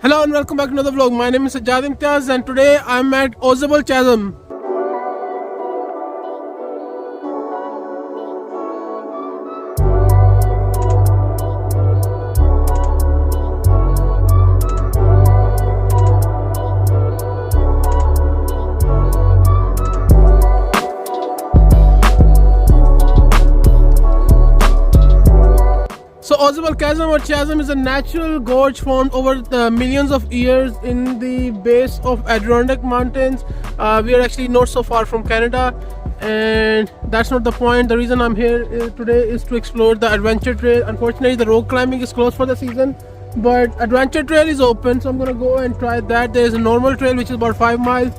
Hello and welcome back to another vlog. My name is SAJJAD IMTIAZ and today I'm at Ausable Chasm. So Ausable Chasm or Chasm is a natural gorge formed over the millions of years in the base of Adirondacks mountains. We are actually not so far from Canada, and that's not the point. The reason I'm here today is to explore the adventure trail. Unfortunately, the rock climbing is closed for the season, but adventure trail is open, so I'm gonna go and try that. There's a normal trail which is about 5 miles,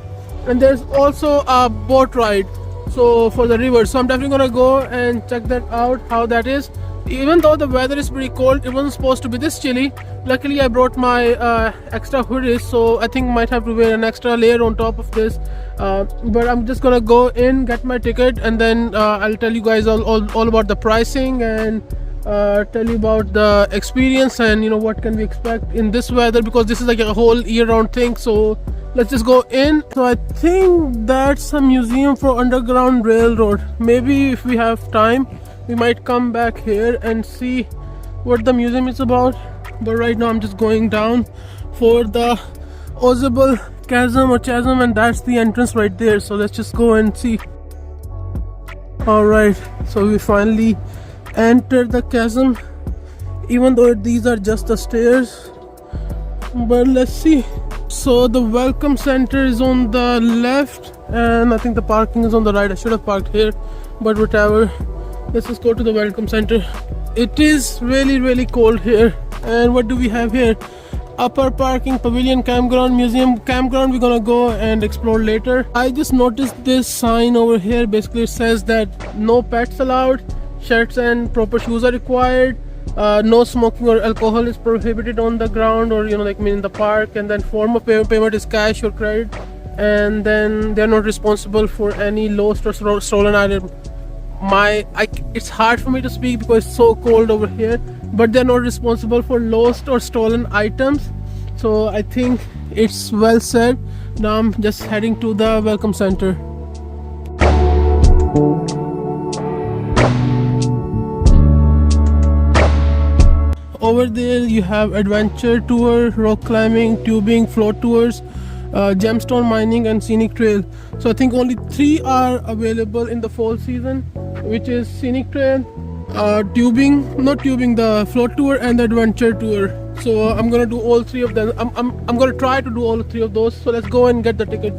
and there's also a boat ride so for the river. So I'm definitely gonna go and check that out, how that is. Even though the weather is pretty cold, it wasn't supposed to be this chilly. Luckily I brought my extra hoodies, so I think might have to wear an extra layer on top of this, but I'm just gonna go in, get my ticket, and then I'll tell you guys all about the pricing and tell you about the experience and what can we expect in this weather, because this is like a whole year-round thing. So let's just go in. So I think that's a museum for Underground Railroad. Maybe if we have time we might come back here and see what the museum is about, but right now I'm just going down for the Ausable Chasm or Chasm, and that's the entrance right there. So let's just go and see. Alright, so we finally entered the chasm, even though these are just the stairs, but let's see. So the welcome center is on the left and I think the parking is on the right. I should have parked here, but whatever. Let's just go to the welcome center. It is really cold here. And what do we have here? Upper parking, pavilion, campground, museum. Campground we're gonna go and explore later. I just noticed this sign over here. Basically it says that no pets allowed, shirts and proper shoes are required, no smoking or alcohol is prohibited on the ground, or like in the park, and then form of payment is cash or credit, and then they're not responsible for any lost or stolen item. It's hard for me to speak because it's so cold over here, but they're not responsible for lost or stolen items, so I think it's well said. Now I'm just heading to the welcome center. Over there you have adventure tour, rock climbing, tubing, float tours, gemstone mining and scenic trail. So I think only 3 are available in the fall season, which is scenic trail, the float tour and the adventure tour. So I'm gonna do all 3 of them. I'm gonna try to do all 3 of those. So let's go and get the ticket.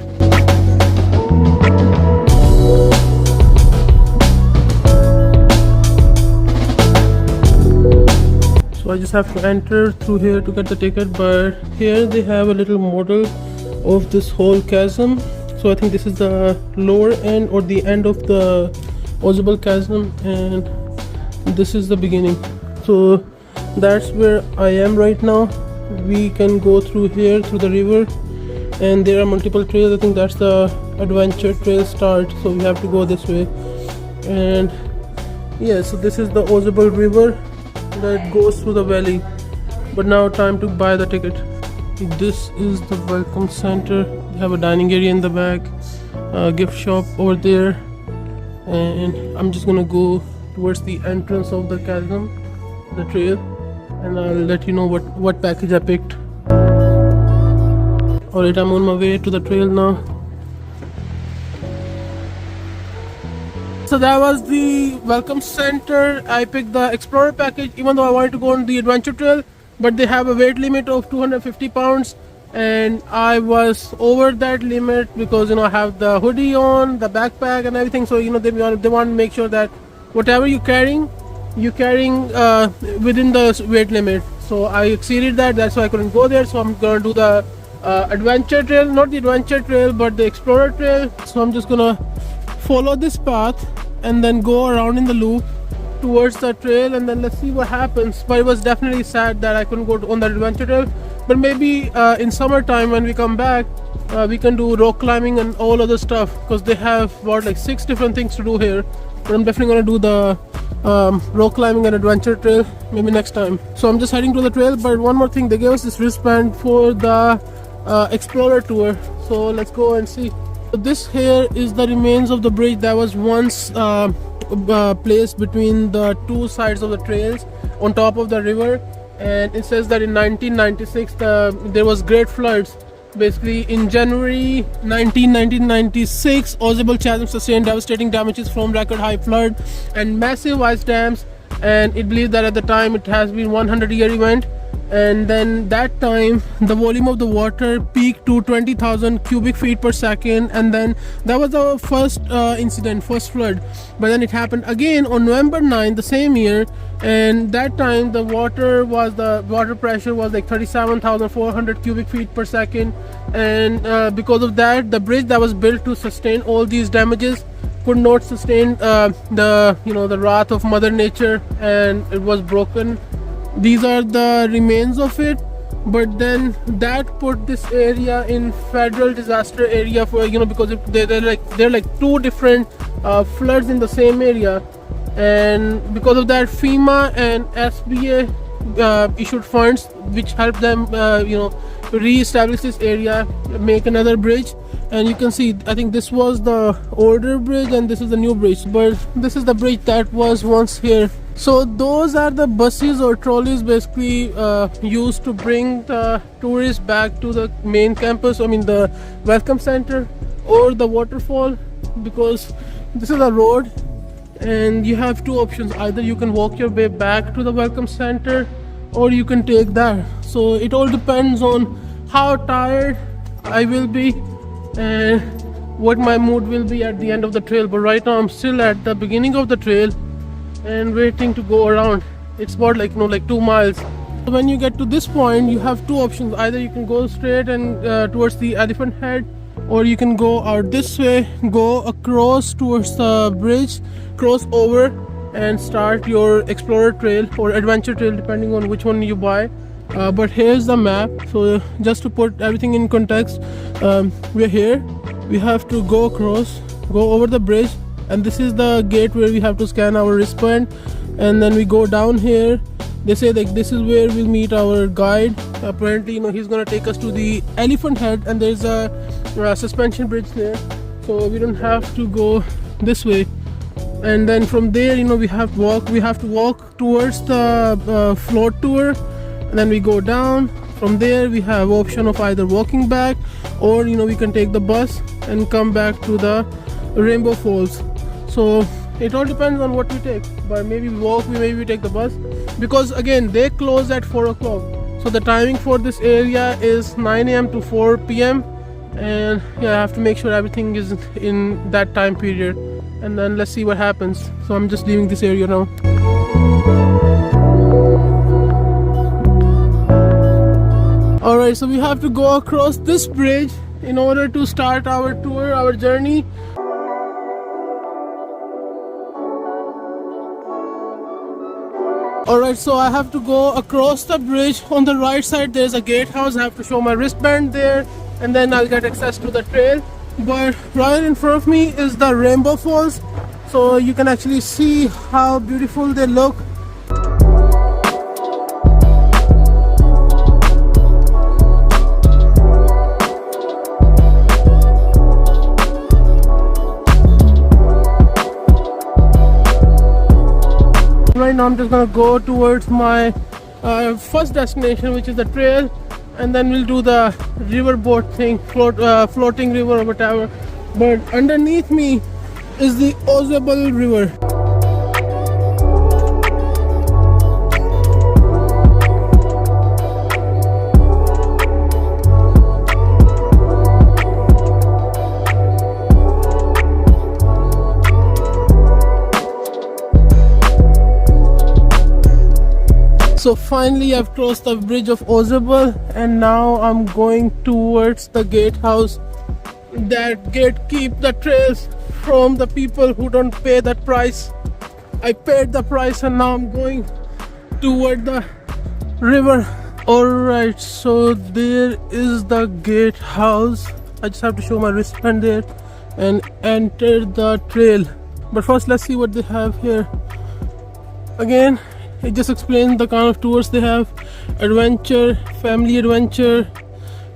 So I just have to enter through here to get the ticket, but here they have a little model of this whole chasm. So I think this is the lower end or the end of the Ausable Chasm, and this is the beginning. So that's where I am right now. We can go through here through the river, and there are multiple trails. I think that's the adventure trail start, so we have to go this way. And yeah, so this is the Ausable River that goes through the valley. But now time to buy the ticket. This is the welcome center. They have a dining area in the back, a gift shop over there, and I'm just gonna go towards the entrance of the chasm, the trail, and I'll let you know what package I picked. Alright, I'm on my way to the trail now. So that was the welcome center. I picked the explorer package, even though I wanted to go on the adventure trail, but they have a weight limit of 250 pounds, and I was over that limit because I have the hoodie on, the backpack and everything. So they want to make sure that whatever you're carrying within the weight limit. So I exceeded that. That's why I couldn't go there. So I'm gonna do the adventure trail, not the adventure trail but the explorer trail. So I'm just gonna follow this path and then go around in the loop towards the trail, and then let's see what happens. But it was definitely sad that I couldn't go on that adventure trail, but maybe in summertime when we come back we can do rock climbing and all other stuff, because they have about like 6 different things to do here. But I'm definitely gonna do the rock climbing and adventure trail, maybe next time. So I'm just heading to the trail. But one more thing, they gave us this wristband for the explorer tour, so let's go and see. So this here is the remains of the bridge that was once placed between the two sides of the trails on top of the river. And it says that in 1996 there was great floods. Basically in January 1996, Ausable Chasm sustained devastating damages from record high flood and massive ice dams, and it believed that at the time it has been 100-year event. And then that time the volume of the water peaked to 20,000 cubic feet per second, and then that was the first first flood. But then it happened again on November 9 the same year, and that time the water pressure was like 37,400 cubic feet per second. And because of that, the bridge that was built to sustain all these damages could not sustain the wrath of Mother Nature, and it was broken. These are the remains of it, but then that put this area in federal disaster area for because they're like two different floods in the same area. And because of that, FEMA and SBA issued funds which helped them re-establish this area, make another bridge. And you can see, I think this was the older bridge and this is the new bridge, but this is the bridge that was once here. So those are the buses or trolleys basically used to bring the tourists back to the main campus, the welcome center or the waterfall, because this is a road and you have two options. Either you can walk your way back to the welcome center or you can take that. So it all depends on how tired I will be and what my mood will be at the end of the trail. But right now I'm still at the beginning of the trail and waiting to go around. It's about like 2 miles. So when you get to this point, you have two options. Either you can go straight and towards the elephant head, or you can go out this way, go across towards the bridge, cross over and start your explorer trail or adventure trail depending on which one you buy. But here's the map. So just to put everything in context, we're here, we have to go across, go over the bridge, and this is the gate where we have to scan our wristband. And then we go down here. They say like this is where we'll meet our guide. Apparently he's gonna take us to the elephant head, and there's a suspension bridge there, so we don't have to go this way. And then from there we have to walk towards the float tour, and then we go down. From there we have option of either walking back, or we can take the bus and come back to the Rainbow Falls. So it all depends on what we take, but maybe we walk, maybe we take the bus, because again they close at 4 o'clock. So the timing for this area is 9 a.m. to 4 p.m. and I have to make sure everything is in that time period, and then let's see what happens. So I'm just leaving this area now. Alright, so we have to go across this bridge in order to start our tour, our journey. Alright, so I have to go across the bridge. On the right side there's a gatehouse. I have to show my wristband there, and then I'll get access to the trail. But right in front of me is the Rainbow Falls, so you can actually see how beautiful they look. Right now I'm just gonna go towards my first destination, which is the trail, and then we'll do the riverboat thing, floating river or whatever. But underneath me is the Ausable River. So finally I've crossed the bridge of Ausable, and now I'm going towards the gatehouse that gatekeep the trails from the people who don't pay that price. I paid the price and now I'm going toward the river. Alright, so there is the gatehouse. I just have to show my wristband there and enter the trail. But first let's see what they have here. Again, it just explains the kind of tours they have: adventure, family adventure,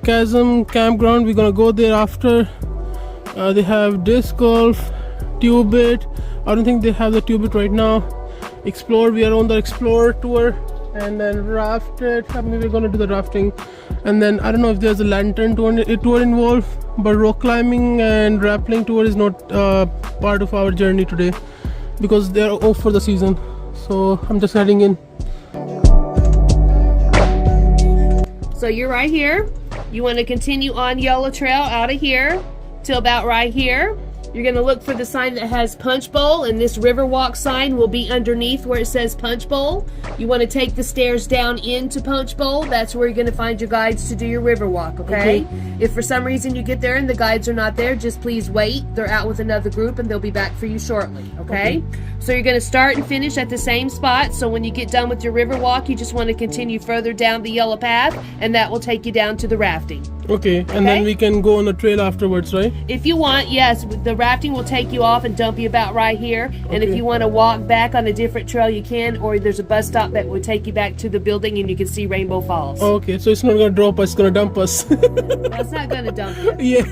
chasm, campground. We're gonna go there after. They have disc golf, tube it. I don't think they have the tube it right now. Explore, we are on the explore tour, and then rafted. Maybe we're gonna do the rafting, and then I don't know if there's a lantern tour involved, but rock climbing and rappelling tour is not part of our journey today because they're off for the season. So I'm just heading in. So you're right here. You want to continue on Yellow Trail out of here till about right here. You're going to look for the sign that has Punch Bowl, and this Riverwalk sign will be underneath where it says Punch Bowl. You want to take the stairs down into Punch Bowl. That's where you're going to find your guides to do your Riverwalk, okay? If for some reason you get there and the guides are not there, just please wait. They're out with another group and they'll be back for you shortly, okay? So you're going to start and finish at the same spot. So when you get done with your Riverwalk, you just want to continue further down the yellow path, and that will take you down to the rafting. Okay, and then we can go on a trail afterwards, right? If you want, yes, the rafting will take you off and dump you about right here. And if you want to walk back on a different trail, you can, or there's a bus stop that will take you back to the building and you can see Rainbow Falls. Okay, so it's not gonna drop us, it's gonna dump us. That's not gonna dump you. Yeah.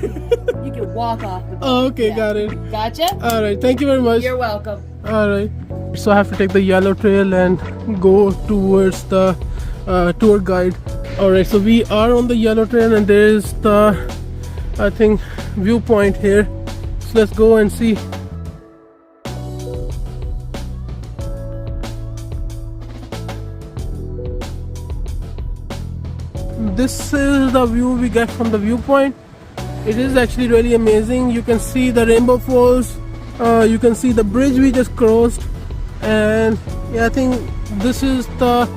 You can walk off the boat. Oh, okay, got it. Gotcha? Alright, thank you very much. You're welcome. Alright. So I have to take the yellow trail and go towards the tour guide. Alright, so we are on the yellow trail and there is the, I think, viewpoint here. So let's go and see. This is the view we get from the viewpoint. It is actually really amazing. You can see the Rainbow Falls, you can see the bridge we just crossed, and yeah, I think this is the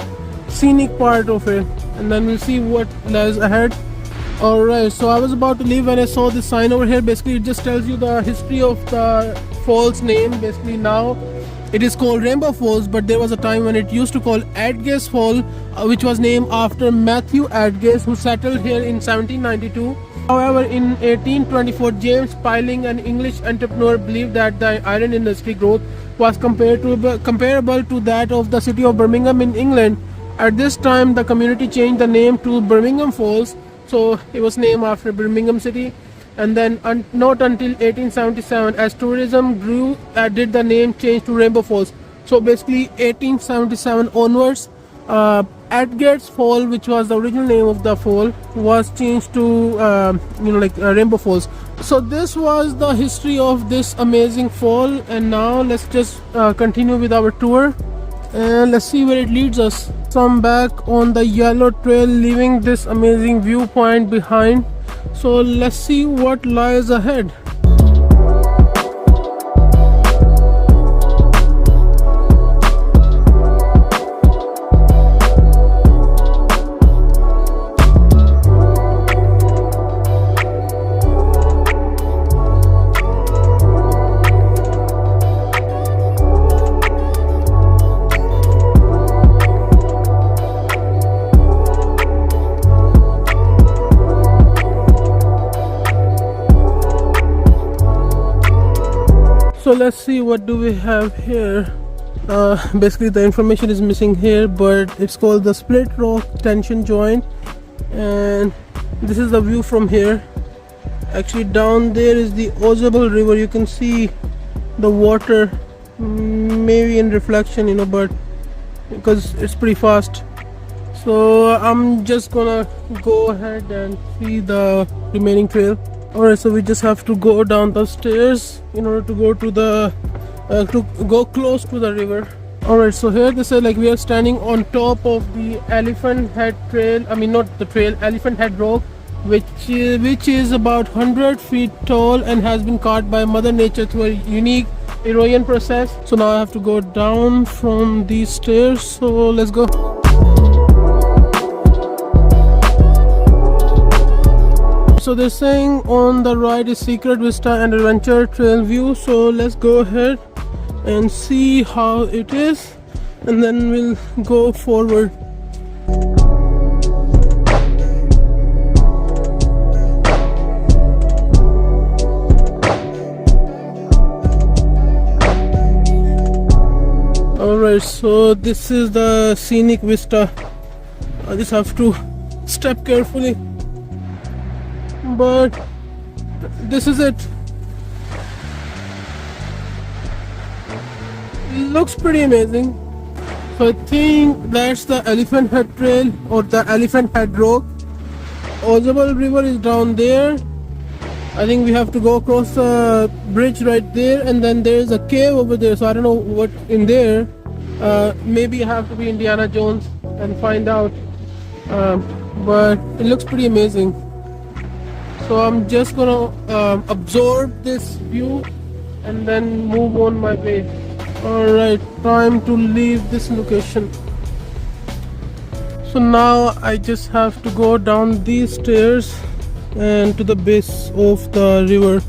scenic part of it, and then we'll see what lies ahead. Alright, so I was about to leave when I saw this sign over here. Basically it just tells you the history of the falls name. Basically now it is called Rainbow Falls, but there was a time when it used to call Adirondacks Fall, which was named after Matthew Adirondacks, who settled here in 1792. However, in 1824, James Piling, an English entrepreneur, believed that the iron industry growth was comparable to that of the city of Birmingham in England. At this time, the community changed the name to Birmingham Falls, so it was named after Birmingham City. And then not until 1877, as tourism grew, did the name change to Rainbow Falls. So basically 1877 onwards, Adirondacks Fall, which was the original name of the fall, was changed to Rainbow Falls. So this was the history of this amazing fall, and now let's just continue with our tour and let's see where it leads us. So I'm back on the yellow trail, leaving this amazing viewpoint behind. So let's see what lies ahead. So let's see, what do we have here. Basically the information is missing here, but it's called the split rock tension joint, and this is the view from here. Actually down there is the Ausable River. You can see the water, maybe in reflection, but because it's pretty fast. So I'm just gonna go ahead and see the remaining trail. Alright, so we just have to go down the stairs in order to go to the to go close to the river. Alright, so here they say we are standing on top of the Elephant Head trail. I mean, not the trail, Elephant Head rock, which is about 100 feet tall and has been carved by Mother Nature through a unique erosion process. So now I have to go down from these stairs, so let's go. So they're saying on the right is Secret Vista and Adventure Trail View. So let's go ahead and see how it is, and then we'll go forward. Alright, so this is the scenic vista. I just have to step carefully, but this is it. Looks pretty amazing. So I think that's the Elephant Head Trail or the Elephant Head Rock. Ausable River is down there. I think we have to go across the bridge right there, and then there's a cave over there. So I don't know what in there. Maybe I have to be Indiana Jones and find out. But it looks pretty amazing. So I'm just gonna absorb this view and then move on my way. Alright, time to leave this location. So now I just have to go down these stairs and to the base of the river.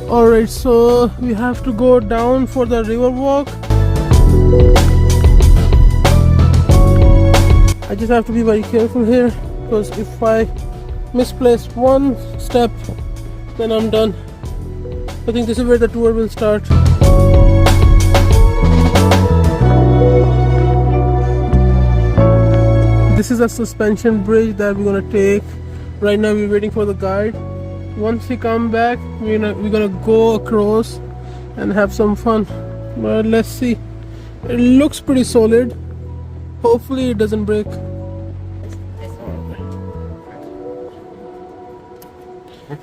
Alright, so we have to go down for the river walk. I just have to be very careful here, because if I misplace one step, then I'm done. I think this is where the tour will start. This is a suspension bridge that we're gonna take. Right now we're waiting for the guide. Once he come back, we're gonna go across and have some fun. But let's see. It looks pretty solid. Hopefully it doesn't break.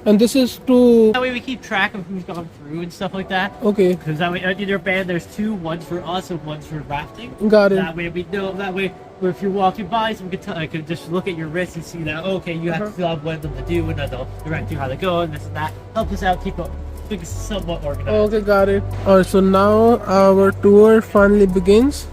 And this is to... That way we keep track of who's gone through and stuff like that. Okay. Because that way, in your band, there's two, one's for us and one's for rafting. Got it. That way we know, that way if you're walking by, so we can I could just look at your wrist and see that, okay, you have to fill out what of them to do, and then they'll direct you how to go, and this and that. Help us out, keep things somewhat organized. Okay, got it. Alright, so now our tour finally begins.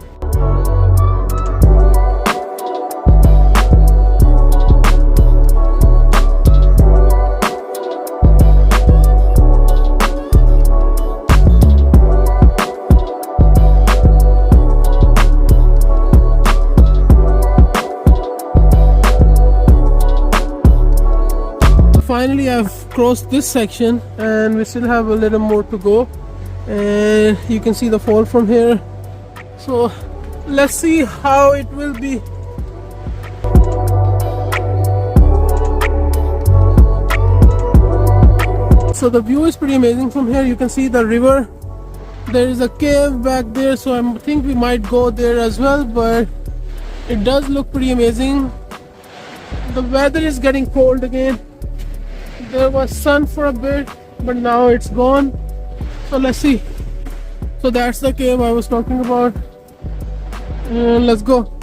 Finally, I've crossed this section and we still have a little more to go, and you can see the fall from here. So let's see how it will be. So the view is pretty amazing from here. You can see the river. There is a cave back there, so I think we might go there as well, but it does look pretty amazing. The weather is getting cold again. There was sun for a bit, but now it's gone. So let's see. So that's the cave I was talking about. And let's go.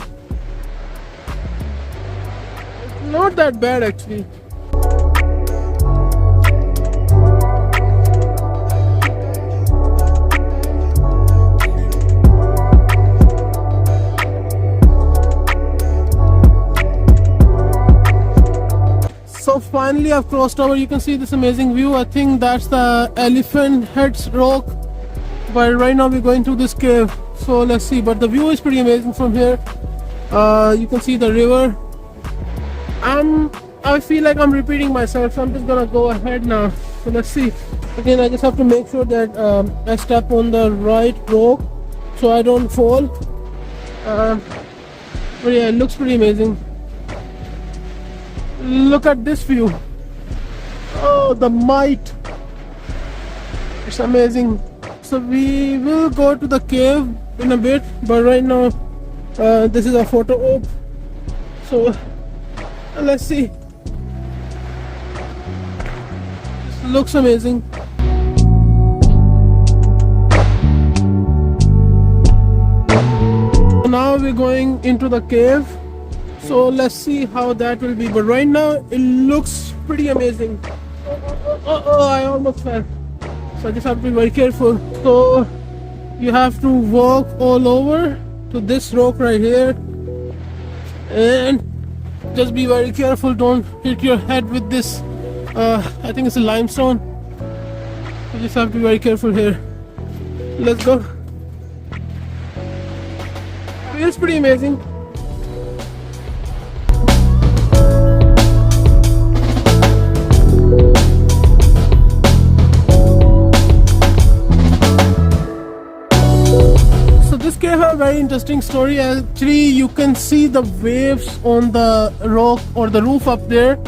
It's not that bad actually. So finally I've crossed over. You can see this amazing view. I think that's the Elephant Head's Rock, but right now we're going through this cave, so let's see. But the view is pretty amazing from here. You can see the river. I feel like I'm repeating myself, so I'm just gonna go ahead now. So let's see. Again, I just have to make sure that I step on the right rock so I don't fall. But yeah, it looks pretty amazing. Look at this view. Oh, the might. It's amazing. So we will go to the cave in a bit, but right now this is a photo op. So let's see. This looks amazing. Now we're going into the cave. So let's see how that will be. But right now it looks pretty amazing. Oh, I almost fell. So I just have to be very careful. So you have to walk all over to this rock right here. And just be very careful. Don't hit your head with this. I think it's a limestone. You just have to be very careful here. Let's go. Feels pretty amazing. a very interesting story. Actually, you can see the waves on the rock or the roof up there.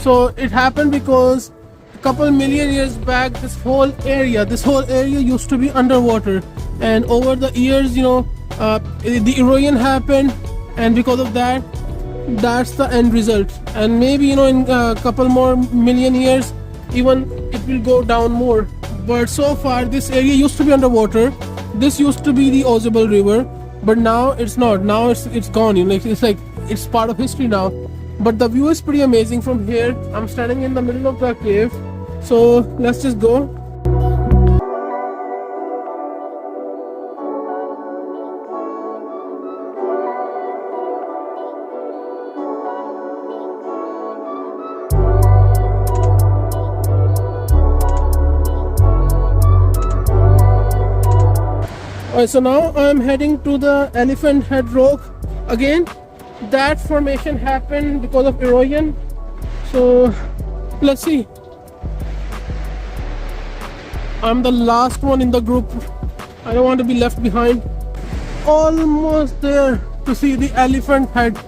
So it happened because a couple million years back, this whole area used to be underwater, and over the years, the erosion happened, and because of that, that's the end result. And maybe in a couple more million years, even it will go down more. But so far, this area used to be underwater. This used to be the Ausable River, but now it's not. Now it's gone. It's part of history now. But the view is pretty amazing from here. I'm standing in the middle of the cave, so let's just go. Alright, so now I'm heading to the Elephant Head Rock. Again, that formation happened because of erosion. So let's see. I'm the last one in the group. I don't want to be left behind. Almost there to see the Elephant Head.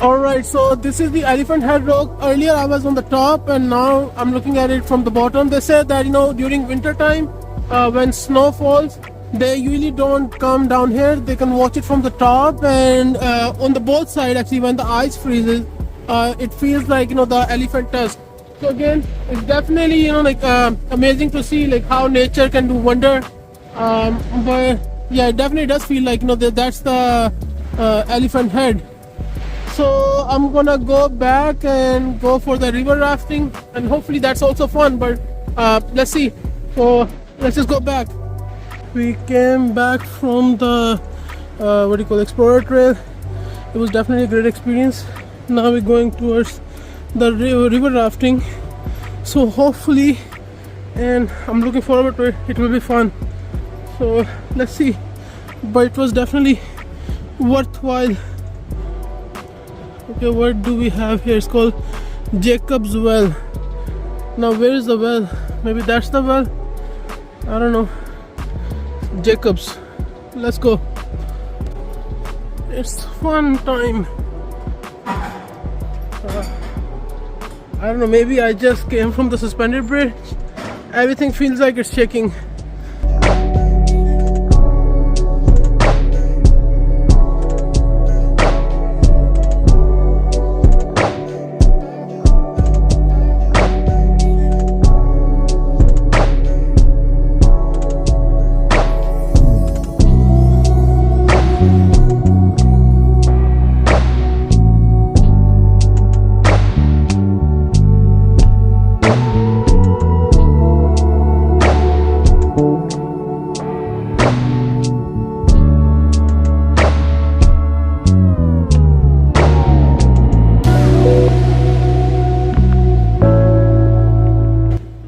Alright, so this is the Elephant Head Rock. Earlier I was on the top, and now I'm looking at it from the bottom. They said that during winter time, when snow falls, they usually don't come down here. They can watch it from the top, and on the both side, actually, when the ice freezes, it feels like the elephant tusk. So again, it's definitely amazing to see how nature can do wonder. But yeah, it definitely does feel like that's the elephant head. So I'm gonna go back and go for the river rafting, and hopefully that's also fun. But let's see. So let's just go back. We came back from the Explorer Trail. It was definitely a great experience. Now we're going towards the river rafting. So hopefully, and I'm looking forward to it. It will be fun. So let's see. But it was definitely worthwhile. Okay, what do we have here? It's called Jacob's Well. Now where is the well? Maybe that's the well? I don't know. Jacob's. Let's go. It's fun time. I don't know, maybe I just came from the suspended bridge. Everything feels like it's shaking.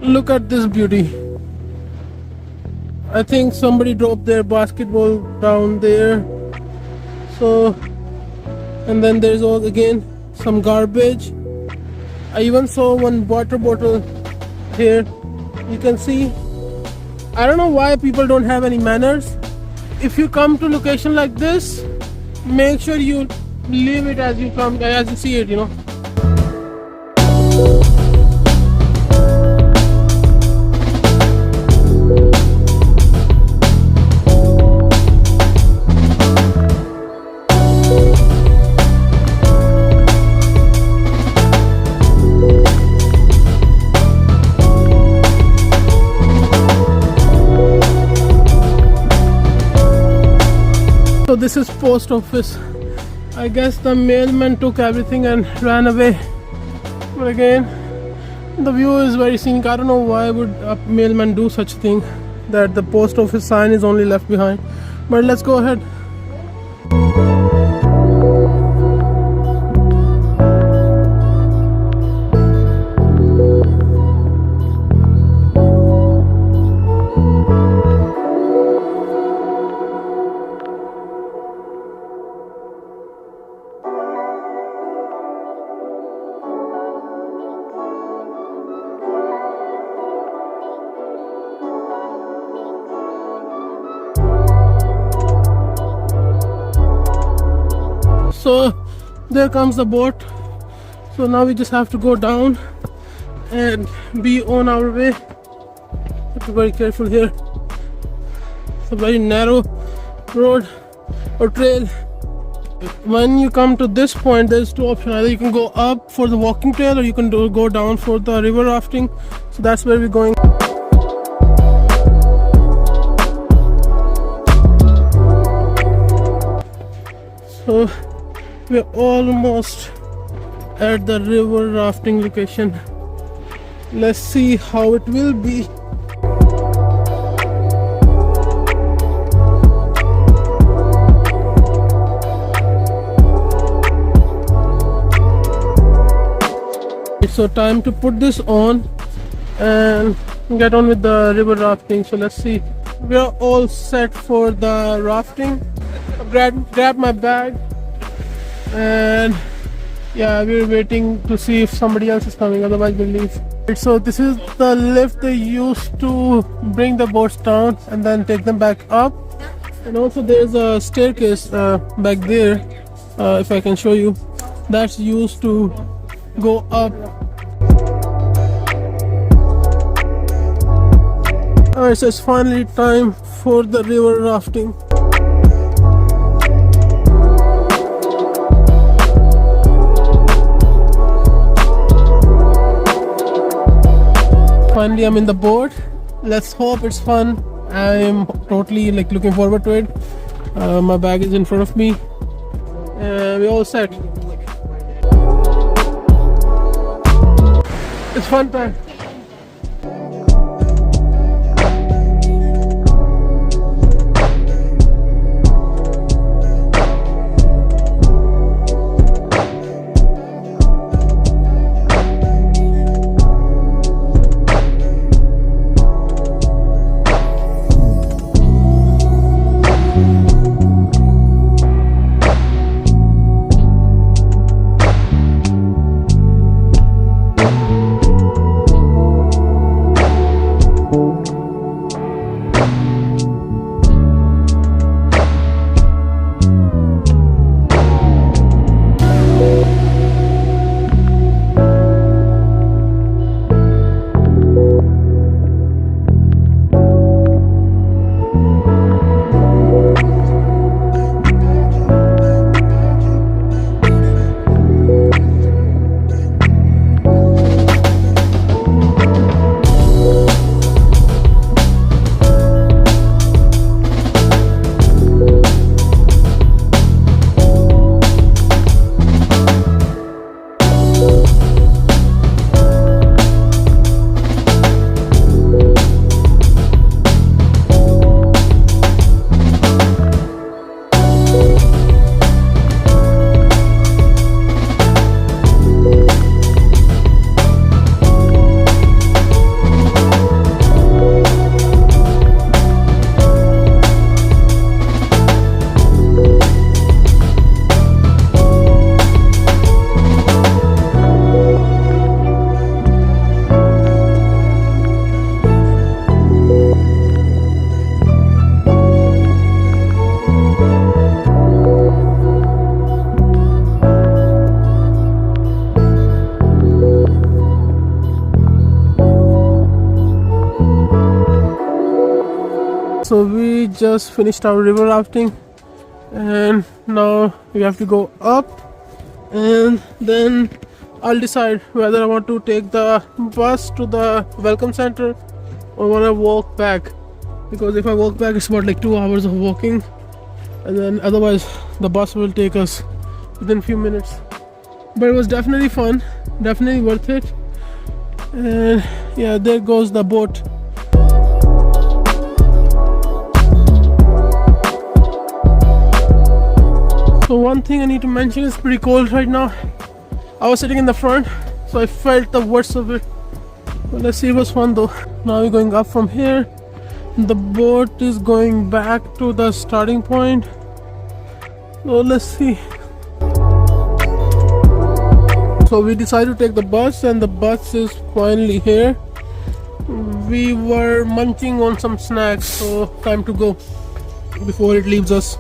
Look at this beauty. I think somebody dropped their basketball down there. So, and then there's all again some garbage. I even saw one water bottle here. You can see. I don't know why people don't have any manners. If you come to location like this, make sure you leave it as you come, as you see it, So this is post office. I guess the mailman took everything and ran away. But again, the view is very scenic. I don't know why would a mailman do such a thing, that the post office sign is only left behind. But let's go ahead. So there comes the boat. So now we just have to go down and be on our way. Have to be very careful here. It's a very narrow road or trail. When you come to this point, there's two options. Either you can go up for the walking trail or you can go down for the river rafting. So that's where we're going. So we're almost at the river rafting location. Let's see how it will be. So time to put this on and get on with the river rafting. So let's see. We are all set for the rafting. Grab my bag, and yeah, we're waiting to see if somebody else is coming, otherwise we'll leave. So this is the lift they used to bring the boats down and then take them back up. And also there's a staircase back there, if I can show you, that's used to go up. Alright, so it's finally time for the river rafting. Finally I'm in the boat. Let's hope it's fun. I'm totally looking forward to it. My bag is in front of me. We're all set. It's fun time. So we just finished our river rafting and now we have to go up, and then I'll decide whether I want to take the bus to the welcome center or want to walk back, because if I walk back it's about 2 hours of walking, and then otherwise the bus will take us within a few minutes. But it was definitely fun, definitely worth it. And yeah, there goes the boat. So one thing I need to mention, is pretty cold right now. I was sitting in the front, so I felt the worst of it. But let's see, it was fun though. Now we're going up from here. The boat is going back to the starting point. So let's see. So we decided to take the bus, and the bus is finally here. We were munching on some snacks, so time to go before it leaves us.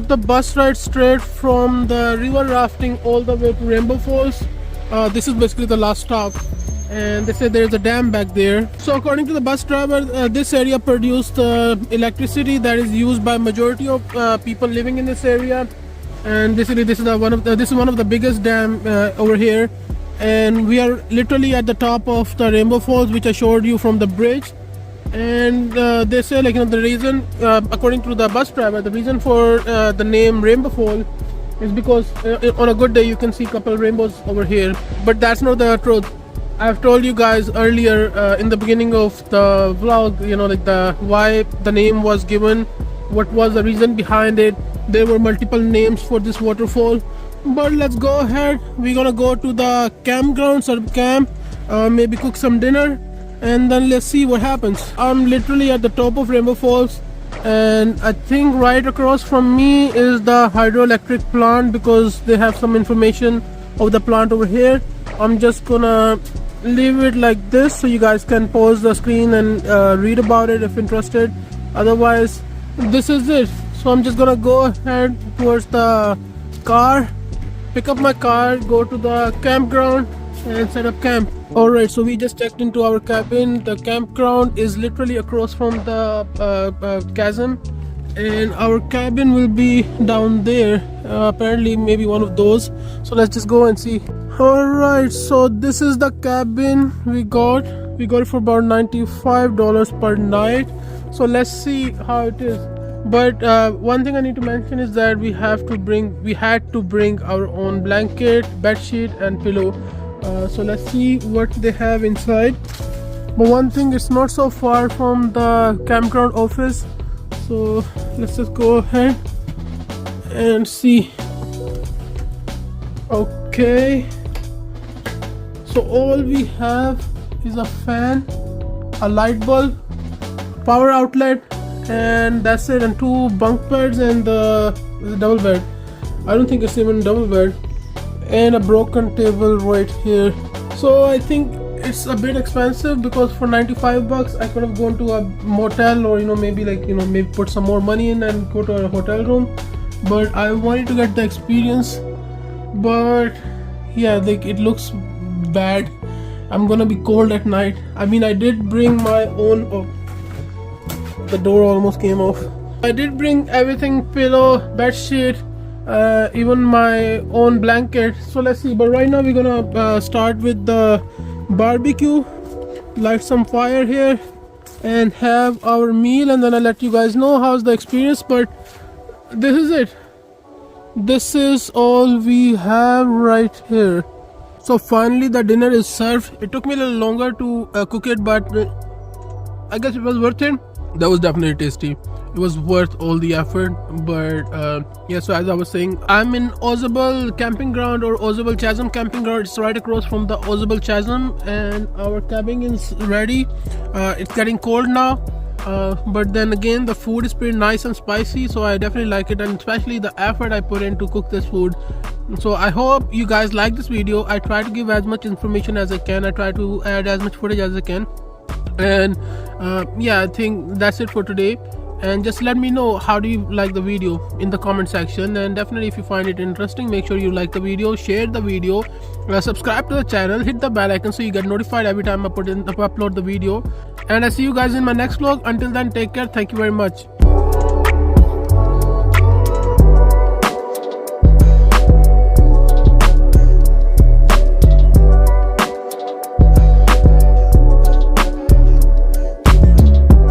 the bus ride straight from the river rafting all the way to Rainbow Falls. This is basically the last stop, and they say there's a dam back there. So according to the bus driver, this area produced electricity that is used by majority of people living in this area. And basically this is one of the biggest dam over here, and we are literally at the top of the Rainbow Falls, which I showed you from the bridge. And they say, like, the reason, according to the bus driver, the reason for the name Rainbow Fall is because on a good day you can see a couple rainbows over here. But that's not the truth. I've told you guys earlier in the beginning of the vlog, why the name was given, what was the reason behind it. There were multiple names for this waterfall. But let's go ahead. We're gonna go to the campground, sort of camp, maybe cook some dinner, and then let's see what happens. I'm literally at the top of Rainbow Falls, and I think right across from me is the hydroelectric plant, because they have some information of the plant over here. I'm just gonna leave it like this so you guys can pause the screen and read about it if interested. Otherwise, this is it. So I'm just gonna go ahead towards the car, pick up my car, go to the campground and set up camp. Alright, so we just checked into our cabin. The campground is literally across from the chasm, and our cabin will be down there, apparently maybe one of those. So let's just go and see. Alright, so this is the cabin we got it for about $95 per night. So let's see how it is. But one thing I need to mention is that we had to bring our own blanket, bed sheet and pillow. So let's see what they have inside. But one thing, it's not so far from the campground office, so let's just go ahead and see. Okay, so all we have is a fan, a light bulb, power outlet, and that's it, and 2 bunk beds and the double bed. I don't think it's even double bed, and a broken table right here. So I think it's a bit expensive, because for $95 I could have gone to a motel, or maybe put some more money in and go to a hotel room. But I wanted to get the experience. But yeah, it looks bad. I'm gonna be cold at night. I mean, I did bring my own the door almost came off. I did bring everything, pillow, bed sheet, even my own blanket. So let's see. But right now we're gonna start with the barbecue, light some fire here and have our meal, and then I'll let you guys know how's the experience. But this is it. This is all we have right here. So finally the dinner is served. It took me a little longer to cook it, but I guess it was worth it. That was definitely tasty. It was worth all the effort. But yeah, so as I was saying, I'm in Ausable camping ground, or Ausable Chasm camping ground. It's right across from the Ausable Chasm, and our cabin is ready. It's getting cold now, but then again the food is pretty nice and spicy, so I definitely like it, and especially the effort I put in to cook this food. So I hope you guys like this video. I try to give as much information as I can. I try to add as much footage as I can. And yeah, I think that's it for today. And just let me know how do you like the video in the comment section, and definitely if you find it interesting, make sure you like the video, share the video, subscribe to the channel, hit the bell icon so you get notified every time I upload the video. And I see you guys in my next vlog. Until then, take care. Thank you very much.